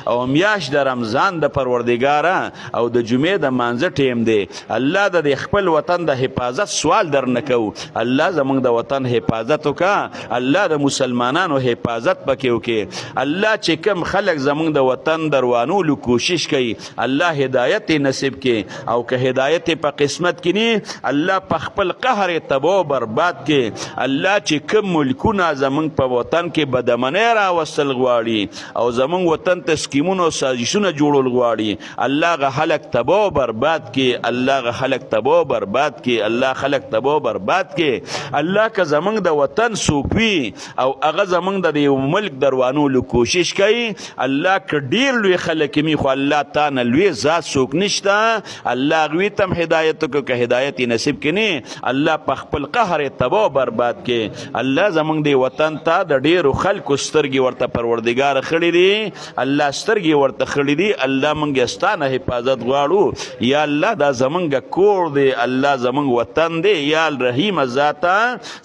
او میاشت د رمضان د پروردګاره او د جمعې د مانځه ټیم دی. الله د خپل وطن د حفاظت سوال در نه کوو. الله زمونږ د وطن حفاظت وکړه. الله د مسلمانانو حفاظت پکې وکړي. الله چې کوم خلک زمونږ د وطن دروانولو کوشش کوي الله هدایت نصیب کړي او که هدایت په قسمت کې نه الله په خپل قهر تباہ برباد کړي. الله چې کوم ملکونه زمونږ په وطن کې بدمنۍ راوستل غواړي او زمونږ وطن ته سکیمونه او سازشونه جوړول غواړي الله هغه خلک تباہ برباد کړي. الله هغه خلک تباہ برباد کړي. الله خلک تباہ برباد کړي. الله که زمونږ د وطن څوک وي او هغه زمونږ د یو ملک دروانولو کوشش کوي الله که ډېر لوی خلک مي خو الله تا نه لوی ذات څوک نشته. الله هغوی ته هم هدایت وکړه که هدایت یې نصیب کړي الله په خپل قهر یې تباہ برباد کړي. الله زمونږ د وطن ته د ډېرو خلکو سترګې ورته پروردګاره خړي دي. الله سترګې ورته خړي دي. الله موږ یې ستا نه حفاظت غواړو. یا الله دا زمونږ کور دی. الله زمونږ وطن دی. یا رحیم ذاته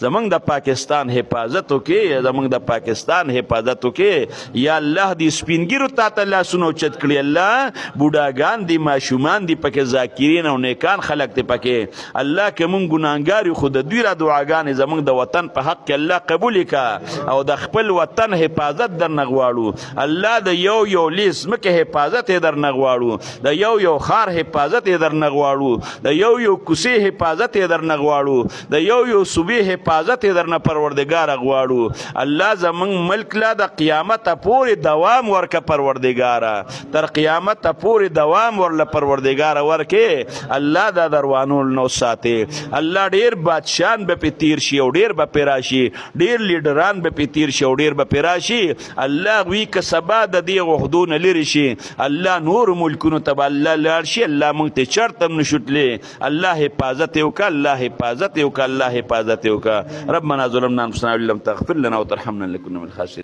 زمونږ د پاکستان حفاظت وکړي. زمونږ د پاکستان حفاظت وکړي. یا الله دې سپینګیرو تا ته لاسونه اوچت کړي. الله بوډاګان دي ماشومان دي پکې ذاکرین او نیکان خلک دي پکې. الله که مونږ ګناهګار یو خو د دوی را دعاګانې زمونږ د وطن په حق کې الله قبول کړه او د خپل وطن حفاظت در نه غواړو. الله د یو لیس ځمکې حفاظت یې در نه غواړو. د یو ښار حفاظت یې در نه غواړو. د یو کوڅې حفاظت یې در نه غواړو. د یو صوبې حفاظت یې در نه پروردګاره غواړو. الله زمونږ ملک لا د قیامته پورې دوام ورکه پروردګاره. تر قیامته پورې دوام ورله پروردګاره ورکې. الله دا دروانول نو ساتي. الله ډېر بادشاهان به پې تیر شي او ډېر به پې راشي. ډېر لیډران به پې تیر شي او ډېر به پې راشي. الله وی که سبا د دې عهدو نه لرې شي الله نورو ملکونو ته به الله لاړ شي. الله موږ ته چرته هم نشو تللی. الله حفاظت یې وکړه. الله حفاظت یې وکړه. الله حفاظت یې وکړه. ربنا ظلمنا انفسنا وان لم تغفر لنا وترحمنا لنكن من الخاسرين.